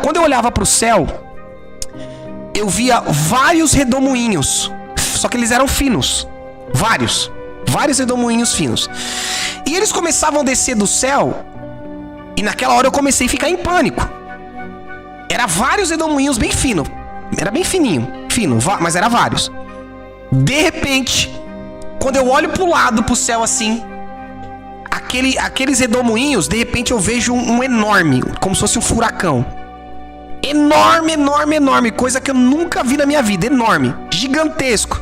quando eu olhava pro céu, eu via vários redemoinhos, só que eles eram finos, vários redemoinhos finos. E eles começavam a descer do céu, e naquela hora eu comecei a ficar em pânico. Era vários redemoinhos bem fino, era bem fino, mas era vários. De repente, quando eu olho pro lado, pro céu assim, aqueles redemoinhos, de repente eu vejo um enorme, como se fosse um furacão. Enorme, coisa que eu nunca vi na minha vida, enorme, gigantesco.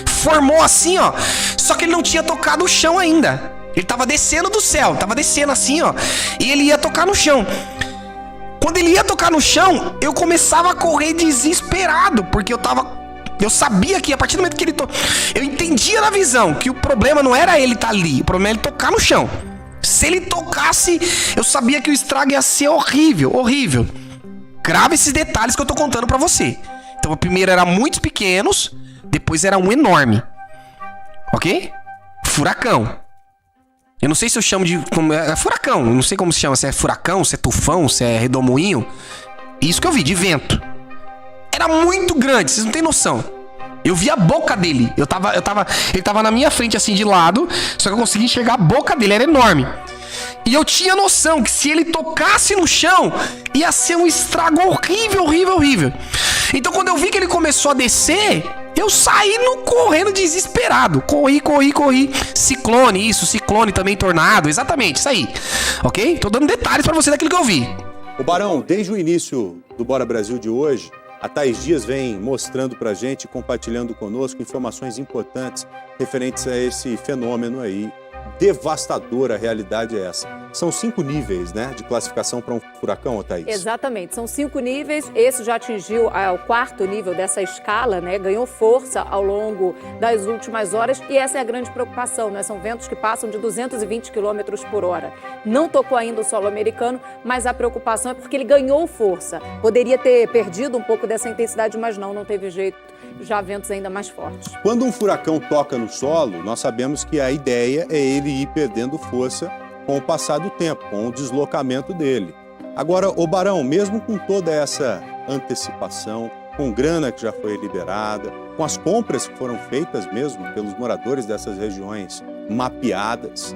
Formou assim, ó, só que ele não tinha tocado o chão ainda. Ele tava descendo do céu, tava descendo assim, ó, e ele ia tocar no chão. Quando ele ia tocar no chão, eu começava a correr desesperado, porque eu sabia que a partir do momento que ele eu entendia na visão que o problema não era ele estar ali, o problema é ele tocar no chão. Se ele tocasse, eu sabia que o estrago ia ser horrível. Grava esses detalhes que eu tô contando pra você. Então, o primeiro era muitos pequenos, depois era um enorme. Ok? Furacão. Eu não sei se eu chamo de... furacão. Eu não sei como se chama. Se é furacão, se é tufão, se é redemoinho. Isso que eu vi, de vento. Era muito grande, vocês não tem noção. Eu vi a boca dele. Ele tava na minha frente, assim, de lado. Só que eu consegui enxergar a boca dele, era enorme. E eu tinha noção que se ele tocasse no chão, ia ser um estrago horrível. Então, quando eu vi que ele começou a descer, eu saí correndo desesperado. Corri. Ciclone também, tornado. Exatamente, isso aí. Ok? Tô dando detalhes pra você daquilo que eu vi. Ô Barão, desde o início do Bora Brasil de hoje, a Thaís Dias vem mostrando pra gente, compartilhando conosco informações importantes referentes a esse fenômeno aí. Devastadora, a realidade é essa. São 5 níveis, né, de classificação para um furacão, Thaís? Exatamente, são 5 níveis. Esse já atingiu o 4º nível dessa escala, né? Ganhou força ao longo das últimas horas e essa é a grande preocupação, né? São ventos que passam de 220 km por hora. Não tocou ainda o solo americano, mas a preocupação é porque ele ganhou força. Poderia ter perdido um pouco dessa intensidade, mas não teve jeito. Já ventos ainda mais fortes. Quando um furacão toca no solo, nós sabemos que a ideia é ele ir perdendo força com o passar do tempo, com o deslocamento dele. Agora, ô Barão, mesmo com toda essa antecipação, com grana que já foi liberada, com as compras que foram feitas mesmo pelos moradores dessas regiões mapeadas,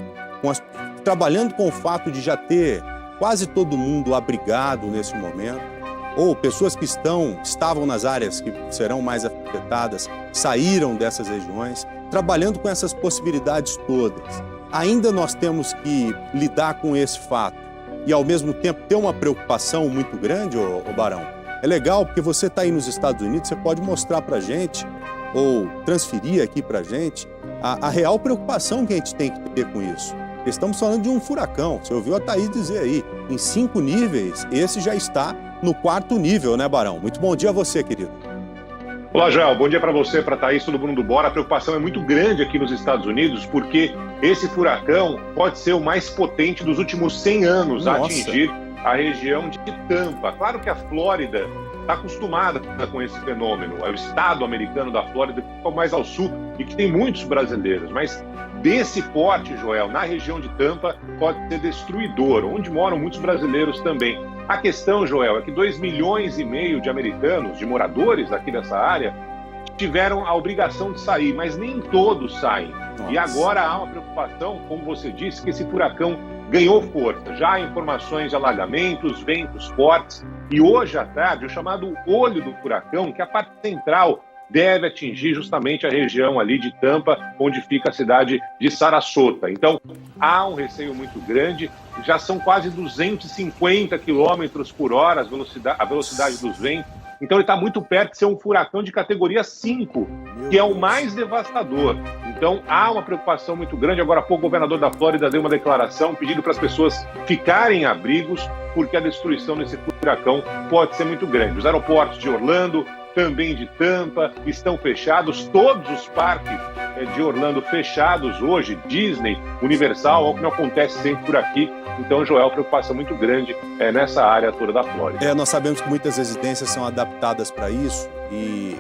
trabalhando com o fato de já ter quase todo mundo abrigado nesse momento, ou pessoas que estavam nas áreas que serão mais afetadas, saíram dessas regiões, trabalhando com essas possibilidades todas. Ainda nós temos que lidar com esse fato e, ao mesmo tempo, ter uma preocupação muito grande, ô Barão. É legal porque você está aí nos Estados Unidos, você pode mostrar para a gente, ou transferir aqui para a gente, a real preocupação que a gente tem que ter com isso. Estamos falando de um furacão, você ouviu a Thaís dizer aí, em 5 níveis, esse já está no 4º nível, né, Barão? Muito bom dia a você, querido. Olá, Joel. Bom dia para você, para Thaís, todo mundo do Bora. A preocupação é muito grande aqui nos Estados Unidos, porque esse furacão pode ser o mais potente dos últimos 100 anos a atingir a região de Tampa. Claro que a Flórida está acostumada com esse fenômeno. É o estado americano da Flórida que fica mais ao sul e que tem muitos brasileiros. Mas desse porte, Joel, na região de Tampa, pode ser destruidor, onde moram muitos brasileiros também. A questão, Joel, é que 2,5 milhões de americanos, de moradores aqui dessa área, tiveram a obrigação de sair, mas nem todos saem. Nossa. E agora há uma preocupação, como você disse, que esse furacão ganhou força. Já há informações de alagamentos, ventos fortes. E hoje à tarde, o chamado olho do furacão, que é a parte central, deve atingir justamente a região ali de Tampa, onde fica a cidade de Sarasota. Então, há um receio muito grande. Já são quase 250 km por hora a velocidade dos ventos. Então ele está muito perto de ser um furacão de categoria 5, que é o mais devastador. Então há uma preocupação muito grande. Agora há pouco o governador da Flórida deu uma declaração pedindo para as pessoas ficarem em abrigos, porque a destruição desse furacão pode ser muito grande. Os aeroportos de Orlando, também de Tampa, estão fechados. Todos os parques de Orlando fechados hoje, Disney, Universal, algo que não acontece sempre por aqui. Então, Joel, preocupação muito grande nessa área toda da Flórida. Nós sabemos que muitas residências são adaptadas para isso e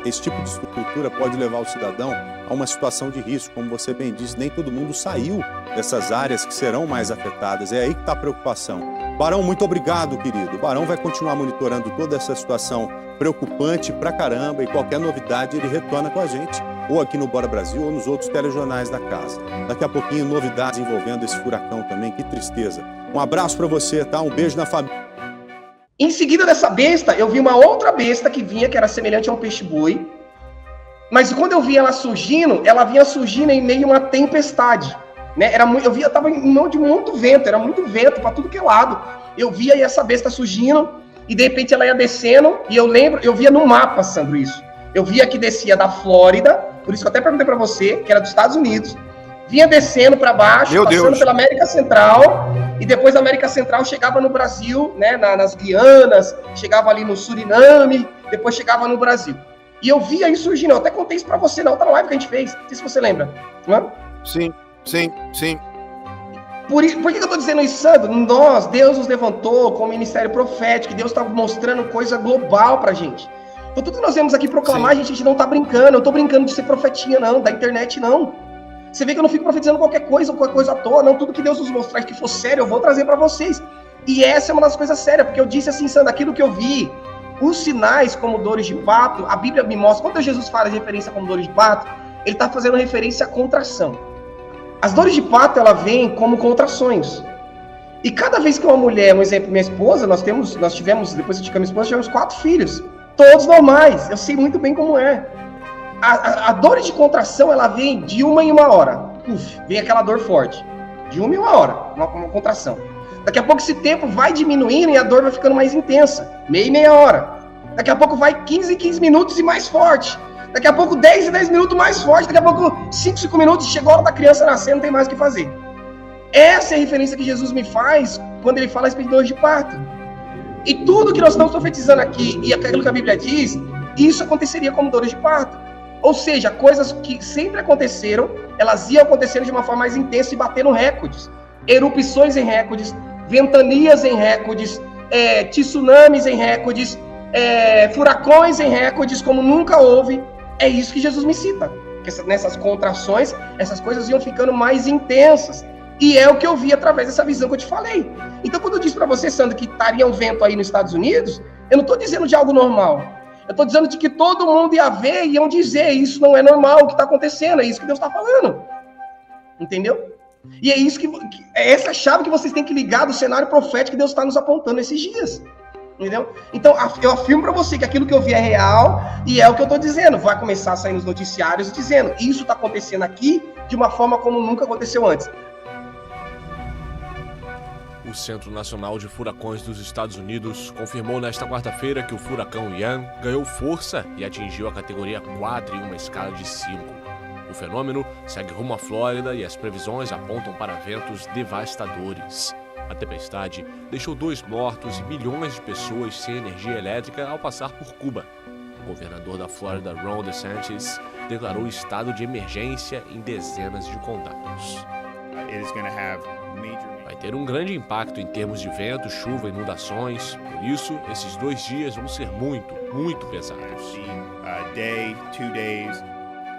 esse tipo de estrutura pode levar o cidadão a uma situação de risco. Como você bem disse, nem todo mundo saiu dessas áreas que serão mais afetadas. É aí que está a preocupação. Barão, muito obrigado, querido. O Barão vai continuar monitorando toda essa situação preocupante pra caramba, e qualquer novidade ele retorna com a gente, ou aqui no Bora Brasil, ou nos outros telejornais da casa. Daqui a pouquinho, novidades envolvendo esse furacão também, que tristeza. Um abraço pra você, tá? Um beijo na família. Em seguida dessa besta, eu vi uma outra besta que vinha, que era semelhante a um peixe-boi, mas quando eu vi ela vinha surgindo em meio a uma tempestade, né? Eu tava em mão de muito vento, era muito vento para tudo que é lado. Eu via essa besta surgindo e de repente ela ia descendo, e eu via no mapa, Sandro, isso. Eu via que descia da Flórida, por isso que eu até perguntei para você, que era dos Estados Unidos, vinha descendo para baixo, passando pela América Central, e depois da América Central chegava no Brasil, né, nas Guianas, chegava ali no Suriname, depois chegava no Brasil. E eu via isso surgindo, eu até contei isso pra você na outra live que a gente fez, não sei se você lembra. Não é? Sim. Por que eu tô dizendo isso, Sandro? Deus nos levantou com o ministério profético, Deus tá mostrando coisa global pra gente. Então tudo que nós vemos aqui proclamar, a gente não tá brincando, eu tô brincando de ser profetinha não, da internet não. Você vê que eu não fico profetizando qualquer coisa à toa, não. Tudo que Deus nos mostrar que for sério, eu vou trazer pra vocês. E essa é uma das coisas sérias, porque eu disse assim, Sandro, aquilo que eu vi, os sinais como dores de parto, a Bíblia me mostra, quando Jesus fala de referência como dores de parto, ele está fazendo referência à contração. As dores de parto, ela vem como contrações. E cada vez que uma mulher, um exemplo, minha esposa, nós tivemos, depois que eu tive a minha esposa, tivemos 4 filhos, todos normais, eu sei muito bem como é. A dor de contração, ela vem de 1 em 1 hora. Vem aquela dor forte. De 1 em 1 hora, uma contração. Daqui a pouco esse tempo vai diminuindo e a dor vai ficando mais intensa. Meia hora. Daqui a pouco vai 15 em 15 minutos e mais forte. Daqui a pouco 10 em 10 minutos mais forte. Daqui a pouco 5 minutos, chegou a hora da criança nascer, não tem mais o que fazer. Essa é a referência que Jesus me faz quando ele fala a respeito de dor de parto. E tudo que nós estamos profetizando aqui e aquilo que a Bíblia diz, isso aconteceria como dores de parto. Ou seja, coisas que sempre aconteceram, elas iam acontecendo de uma forma mais intensa e batendo recordes. Erupções em recordes, ventanias em recordes, tsunamis em recordes, furacões em recordes, como nunca houve. É isso que Jesus me cita. Nessas contrações, essas coisas iam ficando mais intensas. E é o que eu vi através dessa visão que eu te falei. Então, quando eu disse para você, Sandro, que estaria um vento aí nos Estados Unidos, eu não estou dizendo de algo normal. Eu estou dizendo de que todo mundo ia ver e iam dizer, isso não é normal, o que está acontecendo, é isso que Deus está falando. Entendeu? E é isso é essa chave que vocês têm que ligar do cenário profético que Deus está nos apontando esses dias. Entendeu? Então, eu afirmo para você que aquilo que eu vi é real e é o que eu estou dizendo. Vai começar a sair nos noticiários dizendo, isso está acontecendo aqui de uma forma como nunca aconteceu antes. O Centro Nacional de Furacões dos Estados Unidos confirmou nesta quarta-feira que o furacão Ian ganhou força e atingiu a categoria 4 em uma escala de 5. O fenômeno segue rumo à Flórida e as previsões apontam para ventos devastadores. A tempestade deixou 2 mortos e milhões de pessoas sem energia elétrica ao passar por Cuba. O governador da Flórida, Ron DeSantis, declarou estado de emergência em dezenas de condados. Vai ter um grande impacto em termos de vento, chuva e inundações. Por isso, esses 2 dias vão ser muito pesados.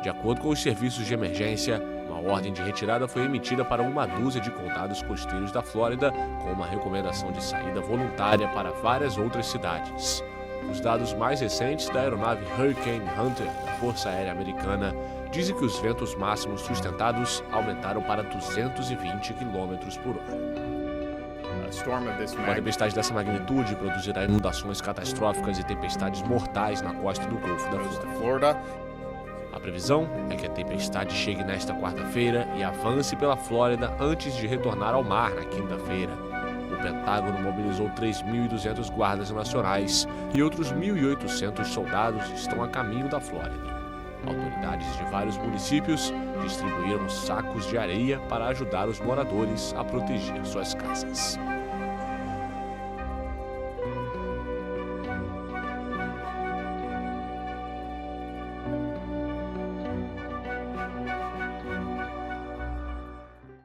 De acordo com os serviços de emergência, uma ordem de retirada foi emitida para 1 de condados costeiros da Flórida, com uma recomendação de saída voluntária para várias outras cidades. Os dados mais recentes da aeronave Hurricane Hunter, da Força Aérea Americana, dizem que os ventos máximos sustentados aumentaram para 220 km por hora. Uma tempestade dessa magnitude produzirá inundações catastróficas e tempestades mortais na costa do Golfo da Flórida. A previsão é que a tempestade chegue nesta quarta-feira e avance pela Flórida antes de retornar ao mar na quinta-feira. O Pentágono mobilizou 3.200 guardas nacionais e outros 1.800 soldados estão a caminho da Flórida. Autoridades de vários municípios distribuíram sacos de areia para ajudar os moradores a proteger suas casas.